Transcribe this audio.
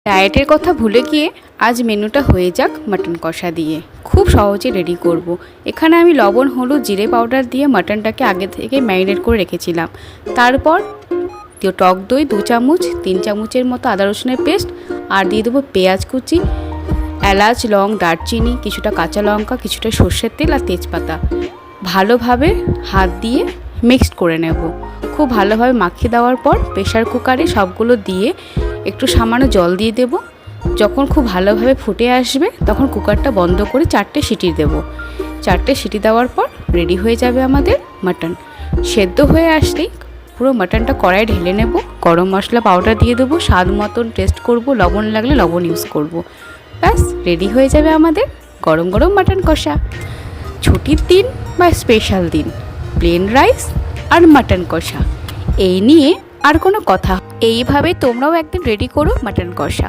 ডায়েটের কথা ভুলে গিয়ে আজ মেনুটা হয়ে যাক মাটন কষা দিয়ে। খুব সহজে রেডি করব। এখানে আমি লবণ, হলুদ, জিরে পাউডার দিয়ে মাটনটাকে আগে থেকে ম্যারিনেট করে রেখেছিলাম। তারপর টক দই 2 চামচ, 3 চামচের মতো আদা রসুনের পেস্ট, আর দিয়ে দেবো পেঁয়াজ কুচি, এলাচ, লং, দারচিনি, কিছুটা কাঁচা লঙ্কা, কিছুটা সর্ষের তেল আর তেজপাতা। ভালোভাবে হাত দিয়ে মিক্সড করে নেব। খুব ভালোভাবে মাখিয়ে দেওয়ার পর প্রেশার কুকারে সবগুলো দিয়ে একটু সামান্য জল দিয়ে দেব। যখন খুব ভালোভাবে ফুটে আসবে তখন কুকারটা বন্ধ করে 4টে সিটি দেব। 4টে সিটি দেওয়ার পর রেডি হয়ে যাবে আমাদের মাটন। সেদ্ধ হয়ে আসলেই পুরো মাটনটা কড়াইয়ে ঢেলে নেব। গরম মশলা পাউডার দিয়ে দেবো, স্বাদ মতন টেস্ট করব, লবণ লাগলে লবণ ইউজ করব। ব্যাস রেডি হয়ে যাবে আমাদের গরম গরম মাটন কষা। ছুটির দিন বা স্পেশাল দিন, প্লেন রাইস আর মাটন কষা, এই নিয়ে আর কোনো কথা। এইভাবে তোমরাও একদিন রেডি করো মাটন কষা।